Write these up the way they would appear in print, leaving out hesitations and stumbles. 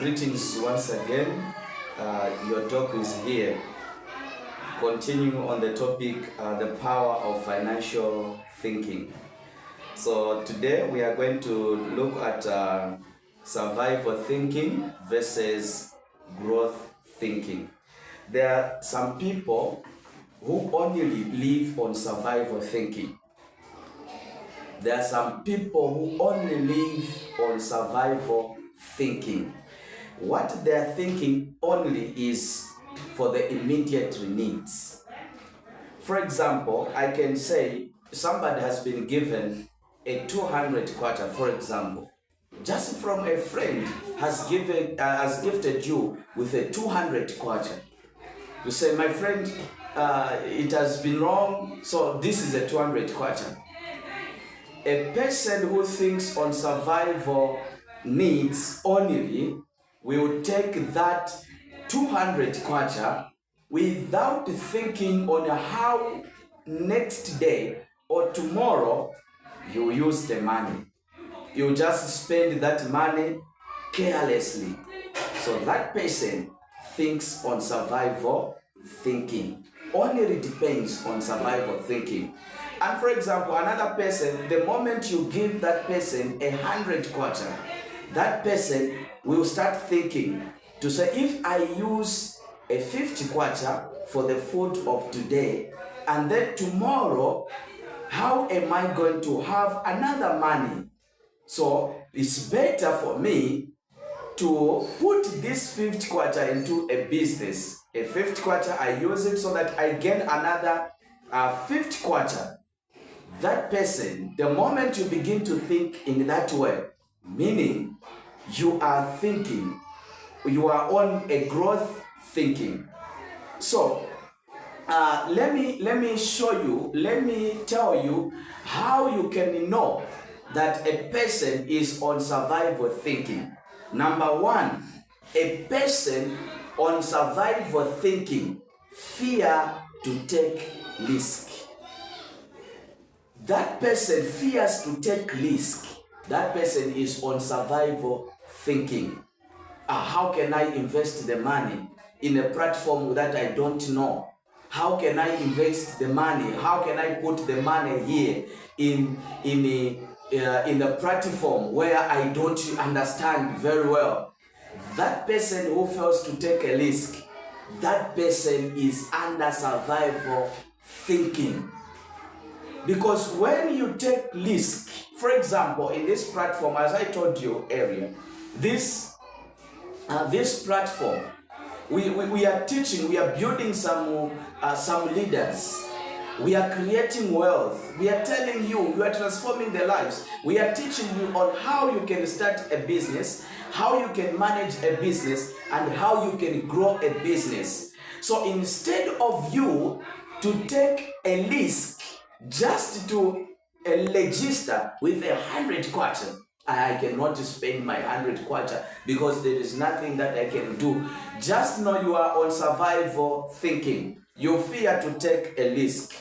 Greetings once again. Your talk is here. Continuing on the topic, the power of financial thinking. So today we are going to look at survival thinking versus growth thinking. There are some people who only live on survival thinking. There are some people who only live on survival thinking. What they are thinking only is for the immediate needs. For example, I can say somebody has been given a 200 kwacha, for example, just from a friend has gifted you with a 200 kwacha. You say, my friend, it has been wrong, so this is a 200 kwacha. A person who thinks on survival needs only will take that 200 kwacha without thinking on how next day or tomorrow you use the money. You just spend that money carelessly. So that person thinks on survival thinking. Only depends on survival thinking. And for example, another person, the moment you give that person 100 kwacha, that person will start thinking to say, if I use a 50 kwacha for the food of today, and then tomorrow, how am I going to have another money? So it's better for me to put this 50 kwacha into a business. A 50 kwacha, I use it so that I gain another 50 kwacha. That person, the moment you begin to think in that way, meaning you are thinking, you are on a growth thinking. So let me show you, let me tell you how you can know that a person is on survival thinking. Number one, a person on survival thinking fear to take risk. That person fears to take risk. That person is on survival thinking. How can I invest the money in a platform that I don't know? How can I invest the money? How can I put the money here in a platform where I don't understand very well? That person who fails to take a risk, that person is under survival thinking. Because when you take risk, for example, in this platform, as I told you earlier, this platform, we are teaching, we are building some leaders. We are creating wealth. We are telling you, we are transforming their lives. We are teaching you on how you can start a business, how you can manage a business, and how you can grow a business. So instead of you to take a risk just to register with 100 kwacha, I cannot spend my 100 kwacha because there is nothing that I can do. Just know you are on survival thinking. You fear to take a risk.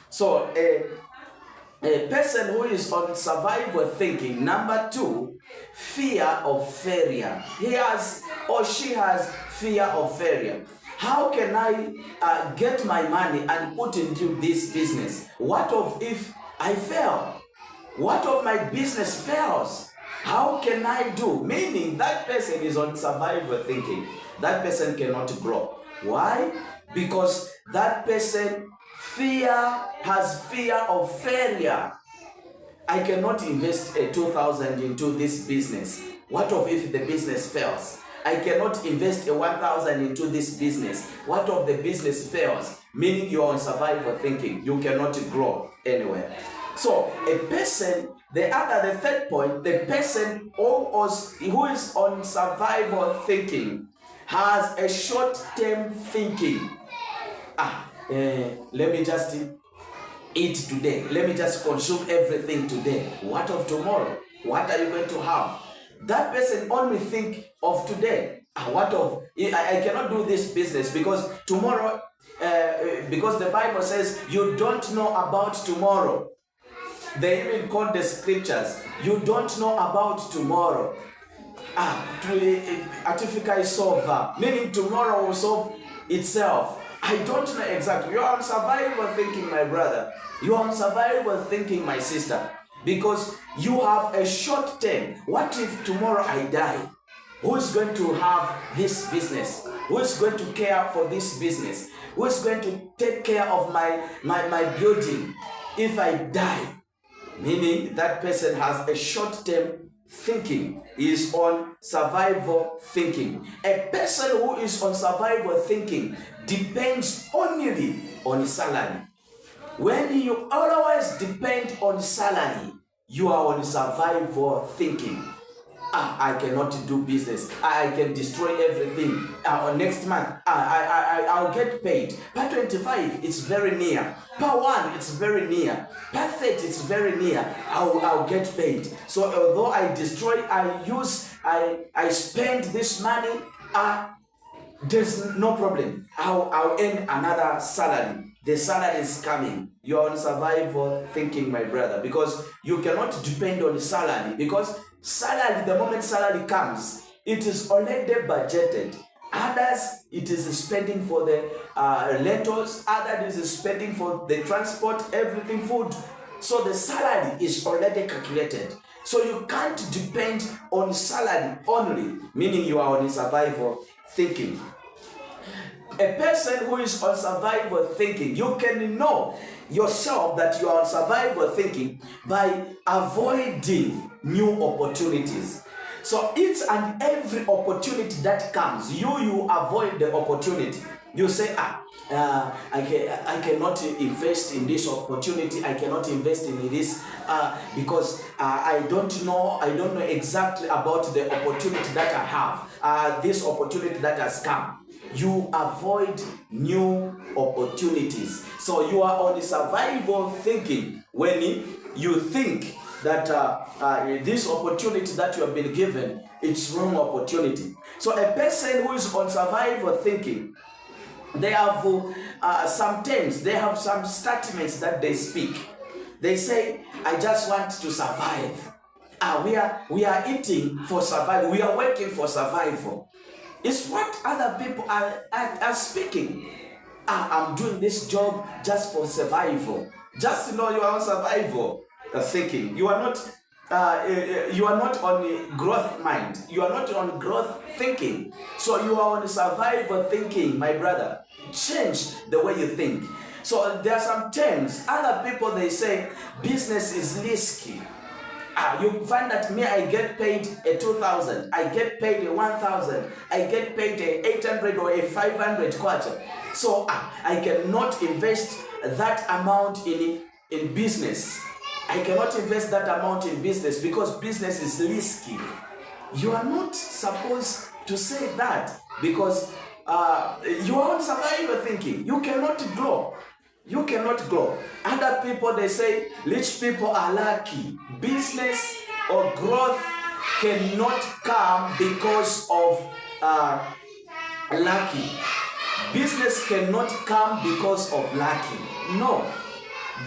So a person who is on survival thinking, number two, fear of failure. He has or she has fear of failure. How can I get my money and put into this business? What if I fail? What if my business fails? How can I do? Meaning that person is on survival thinking. That person cannot grow. Why? Because that person has fear of failure. I cannot invest 2,000 into this business. What if the business fails? I cannot invest 1,000 into this business. What if the business fails? Meaning you're on survival thinking. You cannot grow anywhere. So a person, the third point, the person who is on survival thinking has a short-term thinking. Let me just eat today. Let me just consume everything today. What of tomorrow? What are you going to have? That person only think of today. What of, I cannot do this business because tomorrow, because the Bible says you don't know about tomorrow. They even quote the scriptures. You don't know about tomorrow. 𝗧𝗢𝗣𝗪𝗖, meaning tomorrow will solve itself. I don't know exactly. You are on survival thinking, my brother. You are on survival thinking, my sister. Because you have a short term. What if tomorrow I die? Who is going to have this business? Who is going to care for this business? Who is going to take care of my building if I die? Meaning that person has a short-term thinking, is on survival thinking. A person who is on survival thinking depends only on salary. When you always depend on salary, you are on survival thinking. I cannot do business. I can destroy everything. Next month, I'll get paid. Per 25, it's very near. Per 1, it's very near. Per 30, it's very near. I'll get paid. So although I destroy, I spend this money, there's no problem. I'll earn another salary. The salary is coming. You're on survival thinking, my brother, because you cannot depend on salary, because salary, the moment salary comes, it is already budgeted. Others, it is spending for the rentals. Others is spending for the transport, everything, food. So the salary is already calculated. So you can't depend on salary only, meaning you are on survival thinking. A person who is on survival thinking, you can know yourself that you are on survival thinking by avoiding new opportunities. So each and every opportunity that comes, you avoid the opportunity. You say, I cannot invest in this opportunity. I cannot invest in this because I don't know exactly about the opportunity that I have. This opportunity that has come. You avoid new opportunities. So you are on survival thinking when you think that this opportunity that you have been given, it's wrong opportunity. So a person who is on survival thinking, they have some terms, they have some statements that they speak. They say, I just want to survive. We are eating for survival. We are working for survival. It's what other people are speaking. I'm doing this job just for survival. Just to know you are on survival thinking. You are not on growth mind. You are not on growth thinking. So you are on survival thinking, my brother. Change the way you think. So there are some terms. Other people, they say business is risky. You find that me, I get paid a 2,000, I get paid a 1,000, I get paid a 800 or a 500 quarter. So I cannot invest that amount in business. I cannot invest that amount in business because business is risky. You are not supposed to say that because you are on survival thinking. You cannot grow. You cannot grow. Other people, they say rich people are lucky. Business or growth cannot come because of lucky. Business cannot come because of lucky. No.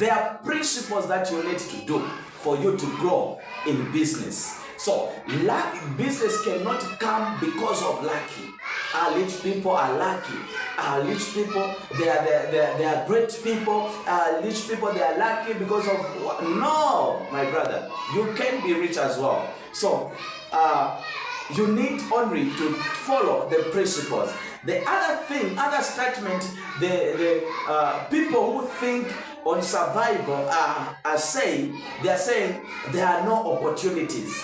There are principles that you need to do for you to grow in business. So business cannot come because of lucky. Rich people are lucky. Rich people, they are great people. Rich people, they are lucky because of... No, my brother, you can be rich as well. So you need only to follow the principles. The other thing, other statement, the people who think on survival are saying there are no opportunities.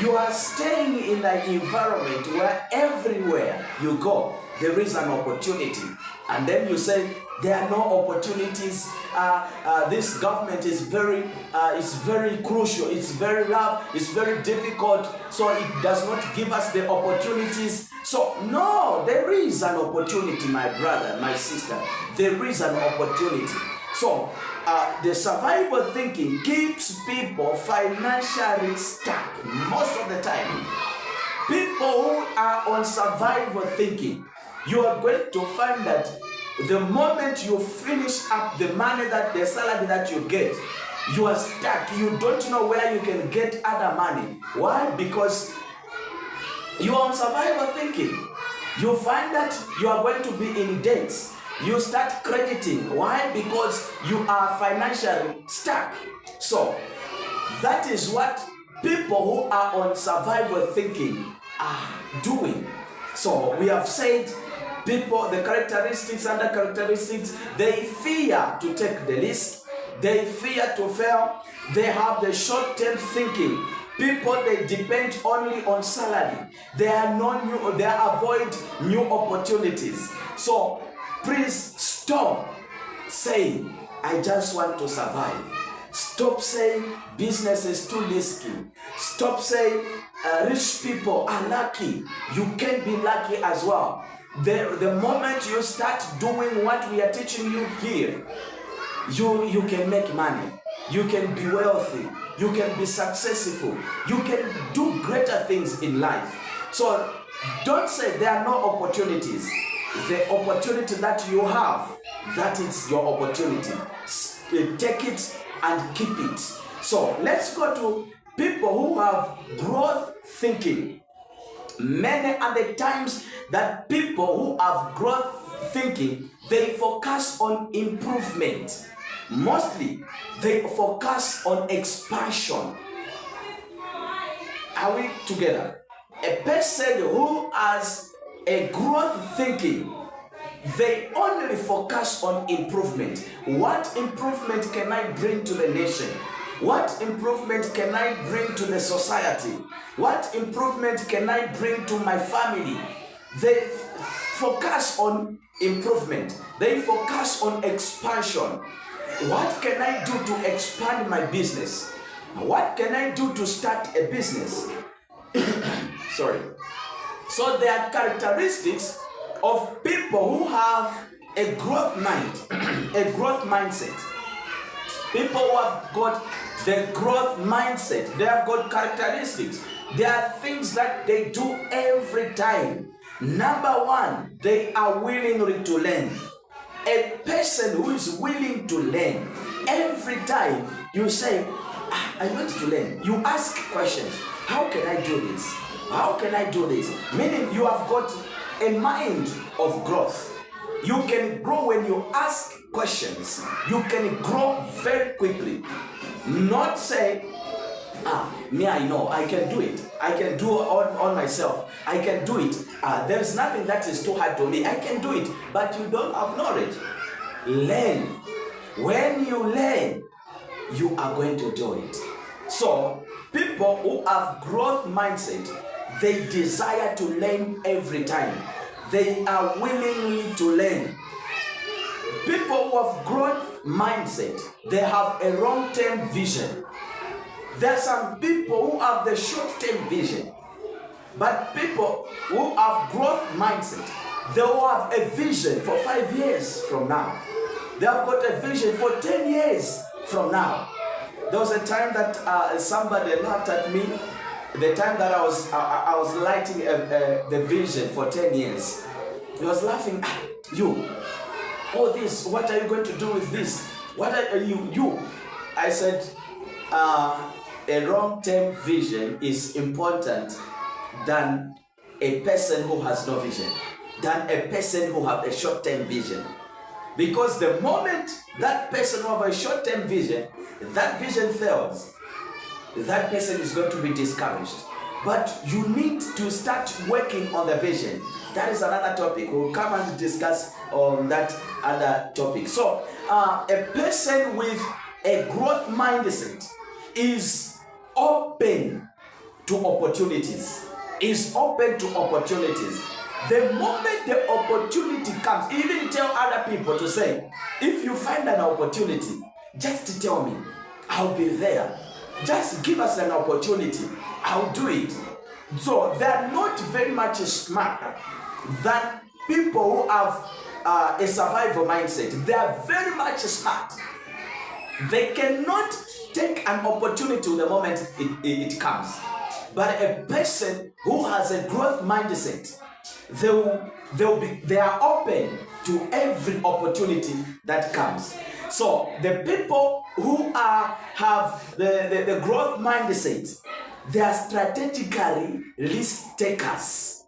You are staying in an environment where everywhere you go, there is an opportunity. And then you say, there are no opportunities. This government is very crucial. It's very rough. It's very difficult. So it does not give us the opportunities. So no, there is an opportunity, my brother, my sister. There is an opportunity. So the survival thinking keeps people financially stuck most of the time. People who are on survival thinking, you are going to find that the moment you finish up the money, the salary that you get, you are stuck. You don't know where you can get other money. Why? Because You are on survival thinking. You find that you are going to be in debt. You start crediting. Why? Because you are financially stuck. So that is what people who are on survival thinking are doing. So we have said people, the characteristics and the characteristics, they fear to take the risk. They fear to fail. They have the short-term thinking. People, they depend only on salary. They avoid new opportunities. So please stop saying, I just want to survive. Stop saying business is too risky. Stop saying rich people are lucky. You can be lucky as well. The moment you start doing what we are teaching you here, you can make money. You can be wealthy. You can be successful. You can do greater things in life. So don't say there are no opportunities. The opportunity that you have, that is your opportunity. Take it and keep it. So let's go to people who have growth thinking. Many are the times that people who have growth thinking, they focus on improvement. Mostly, they focus on expansion. Are we together? A person who has a growth thinking, they only focus on improvement. What improvement can I bring to the nation? What improvement can I bring to the society? What improvement can I bring to my family? They focus on improvement. They focus on expansion. What can I do to expand my business? What can I do to start a business? Sorry. So there are characteristics of people who have a growth mind, a growth mindset. People who have got the growth mindset, they have got characteristics. There are things that they do every time. Number one, they are willing to learn. A person who is willing to learn, every time you say, I want to learn, you ask questions. How can I do this? How can I do this? Meaning you have got a mind of growth. You can grow when you ask questions. You can grow very quickly. Not say, me I know, I can do it. I can do it on myself. I can do it. There is nothing that is too hard to me. I can do it. But you don't have knowledge. Learn. When you learn, you are going to do it. So, people who have growth mindset, they desire to learn every time. They are willingly to learn. People who have growth mindset, they have a long-term vision. There are some people who have the short-term vision. But people who have growth mindset, they will have a vision for 5 years from now. They have got a vision for 10 years from now. There was a time that somebody laughed at me. The time that I was lighting the vision for 10 years. He was laughing, this, what are you going to do with this? What are you? I said, a long-term vision is important than a person who has no vision, than a person who has a short-term vision. Because the moment that person who has a short-term vision, that vision fails, that person is going to be discouraged. But you need to start working on the vision. That is another topic. We'll come and discuss on that other topic. So, a person with a growth mindset is open to opportunities. Is open to opportunities. The moment the opportunity comes, even tell other people to say, if you find an opportunity, just tell me, I'll be there. Just give us an opportunity, I'll do it. So they are not very much smarter than people who have a survival mindset. They are very much smart. They cannot take an opportunity the moment it comes. But a person who has a growth mindset, they are open to every opportunity that comes. So the people who have the growth mindset, they are strategically risk takers.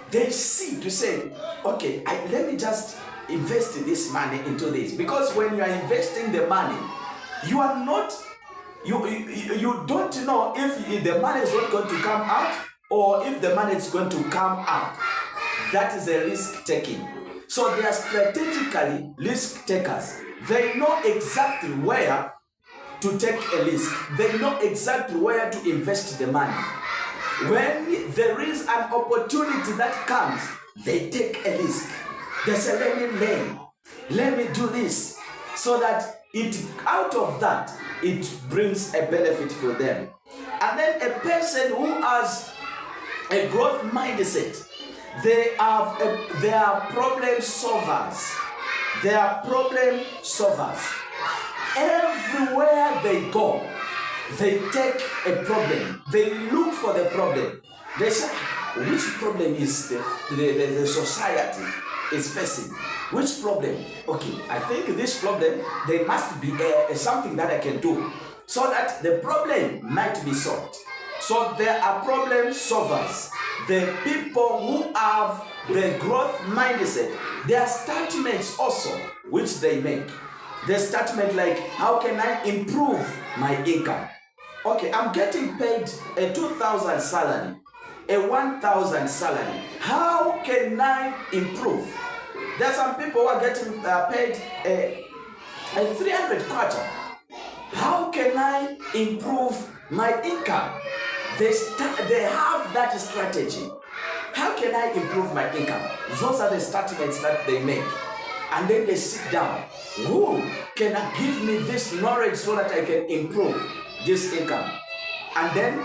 They see to say, okay, let me just invest this money into this. Because when you are investing the money, you are not, you don't know if the money is not going to come out or if the money is going to come out. That is a risk taking. So they are strategically risk takers. They know exactly where to take a risk. They know exactly where to invest the money. When there is an opportunity that comes, they take a risk. They say, let me learn. Let me do this. So that out of that, it brings a benefit for them. And then a person who has a growth mindset, they are problem solvers. They are problem solvers. Everywhere they go, they take a problem. They look for the problem. They say, which problem is the society is facing? Which problem? Okay, I think this problem, there must be something that I can do so that the problem might be solved. So there are problem solvers. The people who have the growth mindset, there are statements also which they make. The statement like, how can I improve my income? Okay, I'm getting paid a 2,000 salary, a 1,000 salary. How can I improve? There are some people who are getting paid a 300 quarter. How can I improve my income? They have that strategy. How can I improve my income? Those are the statements that they make. And then they sit down. Who can give me this knowledge so that I can improve this income? And then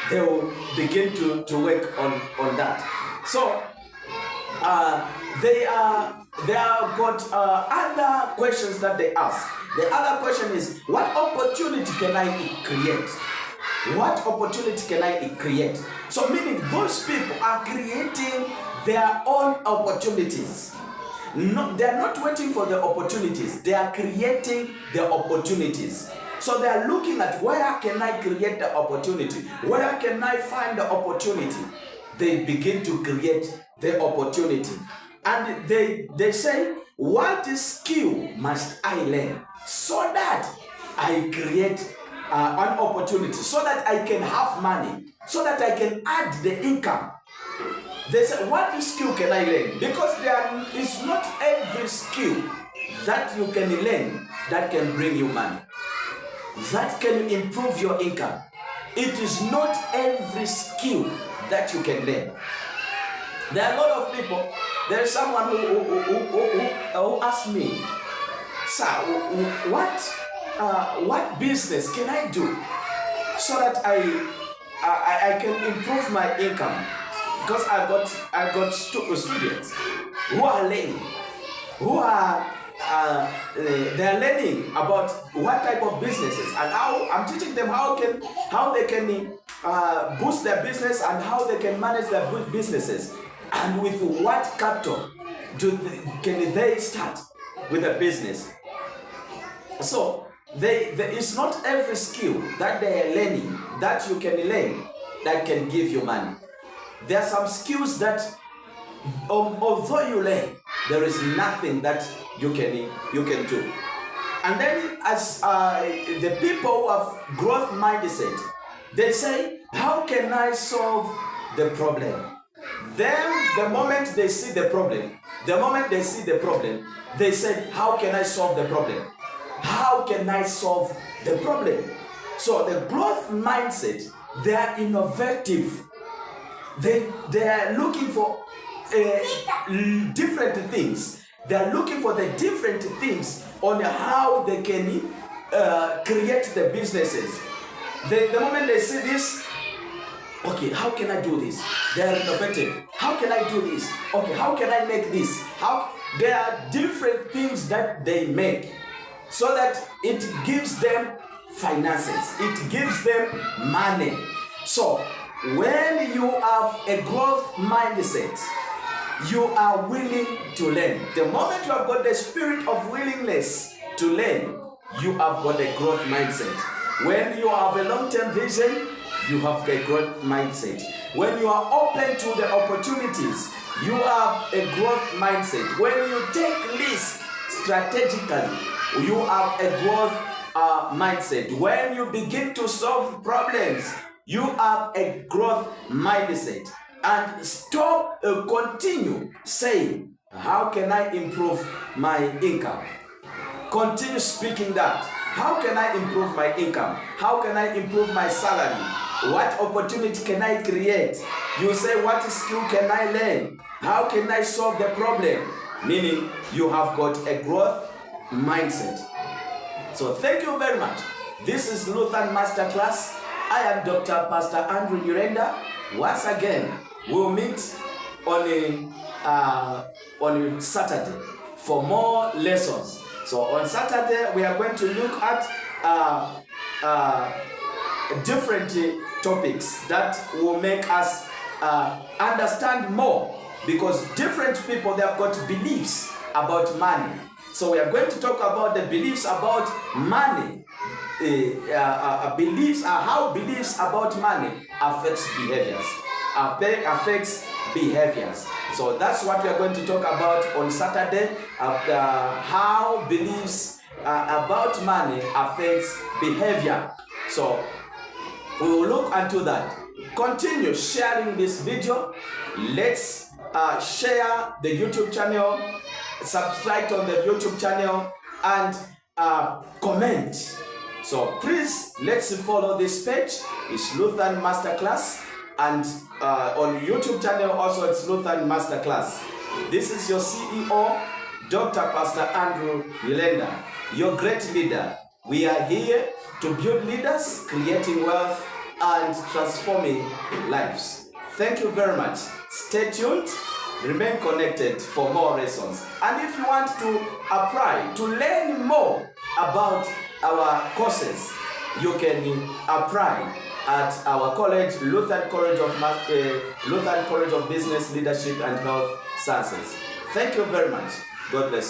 they will begin to work on that. So they have got other questions that they ask. The other question is, what opportunity can I create? What opportunity can I create? So meaning those people are creating their own opportunities. No, they are not waiting for the opportunities. They are creating the opportunities. So they are looking at, where can I create the opportunity? Where can I find the opportunity? They begin to create the opportunity. And they say, what skill must I learn so that I create an opportunity, so that I can have money, so that I can add the income? They say, what skill can I learn? Because there is not every skill that you can learn that can bring you money, that can improve your income. It is not every skill that you can learn. There are a lot of people. There is someone who asked me, sir, what business can I do so that I can improve my income? Because I've got students who are learning, they're learning about what type of businesses, and how I'm teaching them how they can boost their business and how they can manage their businesses, and with what capital can they start with a business. So it's not every skill that they are learning that you can learn that can give you money. There are some skills that, although you learn, there is nothing that you can do. And then, as the people who have growth mindset, they say, how can I solve the problem? Then, the moment they see the problem, they say, how can I solve the problem? How can I solve the problem? So the growth mindset, they are innovative. They are looking for different things. They are looking for the different things on how they can create the businesses. The moment they see this, okay, how can I do this? They are innovative. How can I do this? Okay, how can I make this? There are different things that they make, so that it gives them finances. It gives them money. So when you have a growth mindset, you are willing to learn. The moment you have got the spirit of willingness to learn, you have got a growth mindset. When you have a long-term vision, you have a growth mindset. When you are open to the opportunities, you have a growth mindset. When you take risks strategically, you have a growth mindset. When you begin to solve problems, you have a growth mindset. And stop, continue saying, how can I improve my income? Continue speaking that. How can I improve my income? How can I improve my salary? What opportunity can I create? You say, what skill can I learn? How can I solve the problem? Meaning, you have got a growth mindset. So thank you very much. This is Ruthand Master-Class. I am Dr. Pastor Andrew Nyirenda. Once again, we'll meet on Saturday for more lessons. So on Saturday, we are going to look at different topics that will make us understand more, because different people, they have got beliefs about money. So we are going to talk about the beliefs about money. Beliefs are how beliefs about money affects behaviors. So that's what we are going to talk about on Saturday, how beliefs about money affects behavior. So we will look into that. Continue sharing this video. Let's share the YouTube channel, subscribe on the YouTube channel, and comment. So please, let's follow this page. It's Ruthand Master-Class, and on YouTube channel also it's Ruthand Master-Class. This is your CEO, Dr. Pastor Andrew Nyirenda, your great leader. We are here to build leaders, creating wealth, and transforming lives. Thank you very much. Stay tuned. Remain connected for more lessons. And if you want to apply, to learn more about our courses, you can apply at our college, 𝗧𝗛𝗪𝗓 College of Business, Leadership, and Health Sciences. Thank you very much. God bless you.